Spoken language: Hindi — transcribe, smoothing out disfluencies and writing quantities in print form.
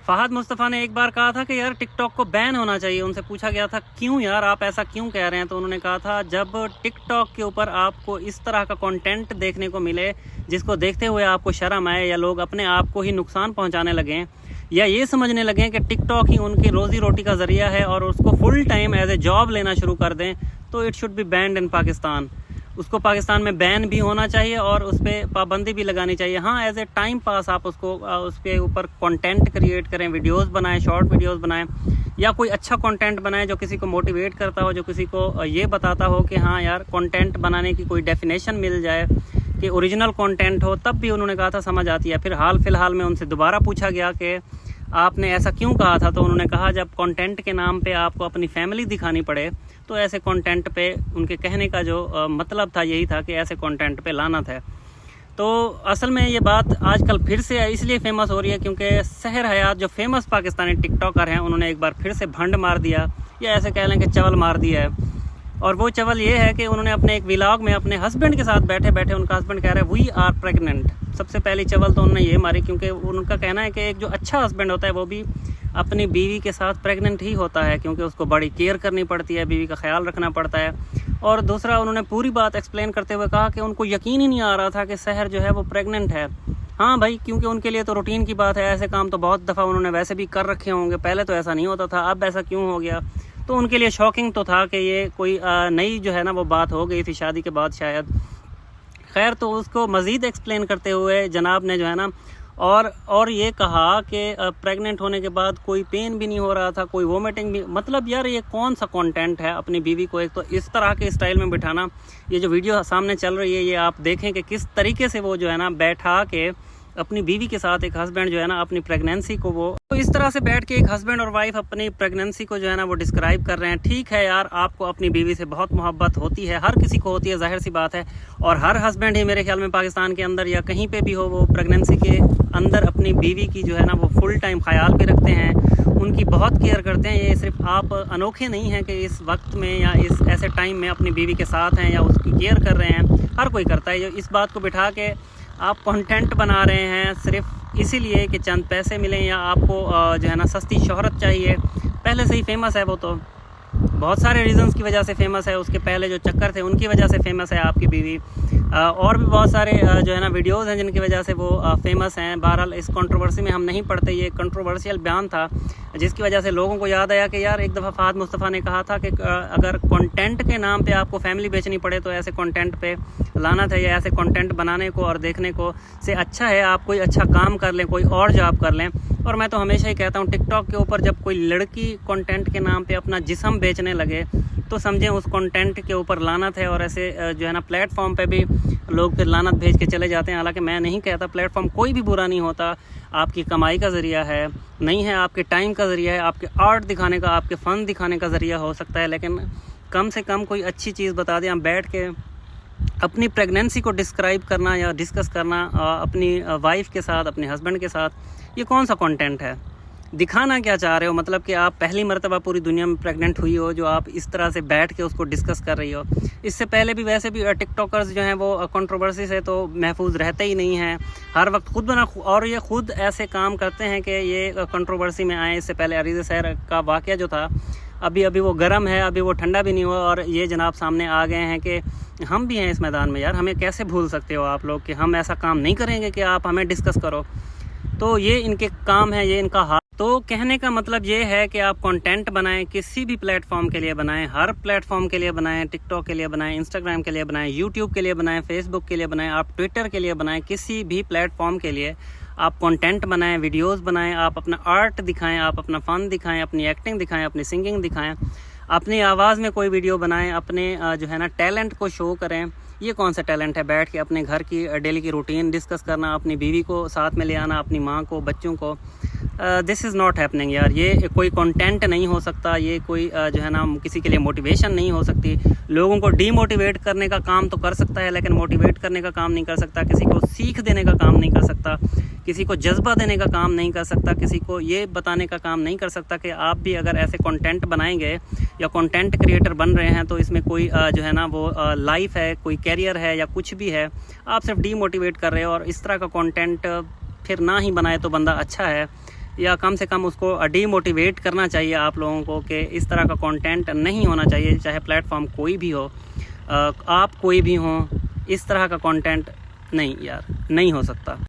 फहद मुस्तफ़ा ने एक बार कहा था कि यार टिकटॉक को बैन होना चाहिए। उनसे पूछा गया था क्यों यार आप ऐसा क्यों कह रहे हैं, तो उन्होंने कहा था जब टिकटॉक के ऊपर आपको इस तरह का कंटेंट देखने को मिले जिसको देखते हुए आपको शर्म आए, या लोग अपने आप को ही नुकसान पहुंचाने लगें, या ये समझने लगें कि टिकटॉक ही उनकी रोज़ी रोटी का ज़रिया है और उसको full time as a job लेना शुरू कर दें, तो it should be banned in Pakistan. उसको पाकिस्तान में बैन भी होना चाहिए और उस पर पाबंदी भी लगानी चाहिए। हाँ, एज ए टाइम पास आप उसको उसके ऊपर कंटेंट क्रिएट करें, वीडियोस बनाएं, शॉर्ट वीडियोस बनाएं, या कोई अच्छा कंटेंट बनाएं जो किसी को मोटिवेट करता हो, जो किसी को ये बताता हो कि हाँ यार कंटेंट बनाने की कोई डेफिनेशन मिल जाए कि ओरिजिनल कंटेंट हो, तब भी उन्होंने कहा था समझ आती है। फिर हाल फिलहाल में उनसे दोबारा पूछा गया कि आपने ऐसा क्यों कहा था, तो उन्होंने कहा जब कंटेंट के नाम पे आपको अपनी फैमिली दिखानी पड़े तो ऐसे कंटेंट पे, उनके कहने का जो मतलब था यही था कि ऐसे कंटेंट पे लानत है। तो असल में ये बात आजकल फिर से इसलिए फेमस हो रही है क्योंकि सहर हयात जो फेमस पाकिस्तानी टिकटॉकर हैं उन्होंने एक बार फिर से भंड मार दिया, या ऐसे कह लें कि चवल मार दिया है। और वो चवल ये है कि उन्होंने अपने एक व्लॉग में अपने हस्बैंड के साथ बैठे बैठे उनका हस्बैंड कह रहा है वी आर प्रेग्नेंट। सबसे पहली चवल तो उन्होंने ये मारी क्योंकि उनका कहना है कि एक जो अच्छा हस्बैंड होता है वो भी अपनी बीवी के साथ प्रेग्नेंट ही होता है, क्योंकि उसको बड़ी केयर करनी पड़ती है, बीवी का ख्याल रखना पड़ता है। और दूसरा, उन्होंने पूरी बात एक्सप्लेन करते हुए कहा कि उनको यकीन ही नहीं आ रहा था कि सहर जो है वो प्रेग्नेंट है। हाँ भाई, क्योंकि उनके लिए तो रूटीन की बात है, ऐसे काम तो बहुत दफ़ा उन्होंने वैसे भी कर रखे होंगे, पहले तो ऐसा नहीं होता था, अब ऐसा क्यों हो गया। तो उनके लिए शॉकिंग तो था कि ये कोई नई जो है ना वो बात हो गई थी शादी के बाद शायद। खैर, तो उसको मज़ीद एक्सप्लेन करते हुए जनाब ने जो है ना और ये कहा कि प्रेग्नेंट होने के बाद कोई पेन भी नहीं हो रहा था, कोई वोमिटिंग भी। मतलब यार ये कौन सा कंटेंट है अपनी बीवी को एक तो इस तरह के स्टाइल में बिठाना। ये जो वीडियो सामने चल रही है ये आप देखें कि किस तरीके से वो जो है ना बैठा के अपनी बीवी के साथ, एक हस्बैंड जो है ना अपनी प्रेगनेंसी को वो तो इस तरह से बैठ के एक हस्बैंड और वाइफ अपनी प्रेगनेंसी को जो है ना वो डिस्क्राइब कर रहे हैं। ठीक है यार, आपको अपनी बीवी से बहुत मोहब्बत होती है, हर किसी को होती है, जाहिर सी बात है। और हर हस्बैंड ही मेरे ख्याल में पाकिस्तान के अंदर या कहीं पे भी हो, वो प्रेगनेंसी के अंदर अपनी बीवी की जो है ना वो फुल टाइम ख्याल भी रखते हैं, उनकी बहुत केयर करते हैं। ये सिर्फ आप अनोखे नहीं हैं कि इस वक्त में या इस ऐसे टाइम में अपनी बीवी के साथ हैं या उसकी केयर कर रहे हैं, हर कोई करता है। इस बात को बिठा के आप कंटेंट बना रहे हैं सिर्फ इसीलिए कि चंद पैसे मिलें या आपको जो है ना सस्ती शोहरत चाहिए। पहले से ही फेमस है, वो तो बहुत सारे रीज़न्स की वजह से फेमस है, उसके पहले जो चक्कर थे उनकी वजह से फेमस है आपकी बीवी। और भी बहुत सारे जो है ना वीडियोज़ हैं जिनकी वजह से वो फेमस हैं। बहरहाल इस कंट्रोवर्सी में हम नहीं पढ़ते, ये कंट्रोवर्शियल बयान था जिसकी वजह से लोगों को याद आया कि यार एक दफ़ा फहद मुस्तफ़ा ने कहा था कि अगर कंटेंट के नाम पे आपको फैमिली बेचनी पड़े तो ऐसे कंटेंट पे लानत है, या ऐसे कंटेंट बनाने को और देखने को से अच्छा है आप कोई अच्छा काम कर लें, कोई और जॉब कर लें। और मैं तो हमेशा ही कहता हूँ टिकटॉक के ऊपर जब कोई लड़की कंटेंट के नाम पे अपना जिस्म बेचने लगे तो समझें उस कंटेंट के ऊपर लानत है। और ऐसे जो है ना प्लेटफॉर्म पे भी लोग फिर लानत भेज के चले जाते हैं। हालांकि मैं नहीं कहता प्लेटफॉर्म कोई भी बुरा नहीं होता, आपकी कमाई का ज़रिया है, नहीं है आपके टाइम का ज़रिया है, आपके आर्ट दिखाने का, आपके फ़न दिखाने का ज़रिया हो सकता है। लेकिन कम से कम कोई अच्छी चीज़ बता दें। आप बैठ के अपनी प्रेगनेंसी को डिस्क्राइब करना या डिस्कस करना अपनी वाइफ के साथ, अपने हस्बैंड के साथ, ये कौन सा कंटेंट है? दिखाना क्या चाह रहे हो? मतलब कि आप पहली मर्तबा पूरी दुनिया में प्रेग्नेंट हुई हो जो आप इस तरह से बैठ के उसको डिस्कस कर रही हो। इससे पहले भी वैसे भी टिकटॉकर्स जो हैं वो कंट्रोवर्सी से तो महफूज रहते ही नहीं हैं, हर वक्त खुद बना, और ये खुद ऐसे काम करते हैं कि ये कंट्रोवर्सी में आए। इससे पहले अरीज़ शहर का वाक़या जो था, अभी वो गर्म है, अभी वो ठंडा भी नहीं हुआ, और ये जनाब सामने आ गए हैं कि हम भी हैं इस मैदान में। यार हमें कैसे भूल सकते हो आप लोग कि हम ऐसा काम नहीं करेंगे कि आप हमें डिस्कस करो। तो ये इनके काम है, ये इनका हाथ। तो कहने का मतलब ये है कि आप कंटेंट बनाएं, किसी भी प्लेटफॉर्म के लिए बनाएं, हर प्लेटफॉर्म के लिए बनाएं, टिकटॉक के लिए बनाएं, इंस्टाग्राम के लिए बनाएं, यूट्यूब के लिए बनाएं, फेसबुक के लिए बनाएं, आप ट्विटर के लिए बनाएं, किसी भी प्लेटफॉर्म के लिए आप कंटेंट बनाएं, वीडियोस बनाएं, आप अपना आर्ट दिखाएं, आप अपना फ़न दिखाएं, अपनी एक्टिंग दिखाएं, अपनी सिंगिंग दिखाएं, अपनी आवाज़ में कोई वीडियो बनाएं, अपने जो है ना टैलेंट को शो करें। ये कौन सा टैलेंट है बैठ के अपने घर की डेली की रूटीन डिस्कस करना, अपनी बीवी को साथ में ले आना, अपनी माँ को, बच्चों को? दिस इज़ नॉट हैपनिंग यार। ये कोई कंटेंट नहीं हो सकता, ये कोई जो है ना किसी के लिए मोटिवेशन नहीं हो सकती। लोगों को डीमोटिवेट करने का काम तो कर सकता है, लेकिन मोटिवेट करने का काम नहीं कर सकता। किसी को सीख देने का काम नहीं कर सकता, किसी को जज्बा देने का काम नहीं कर सकता, किसी को ये बताने का काम नहीं कर सकता कि आप भी अगर ऐसे कंटेंट बनाएंगे या कंटेंट क्रिएटर बन रहे हैं तो इसमें कोई जो है ना वो लाइफ है, कोई कैरियर है या कुछ भी है। आप सिर्फ डीमोटिवेट कर रहे हो। और इस तरह का कंटेंट फिर ना ही बनाए तो बंदा अच्छा है, या कम से कम उसको डीमोटिवेट करना चाहिए आप लोगों को कि इस तरह का कंटेंट नहीं होना चाहिए, चाहे प्लेटफॉर्म कोई भी हो, आप कोई भी हो, इस तरह का कंटेंट नहीं यार, नहीं हो सकता।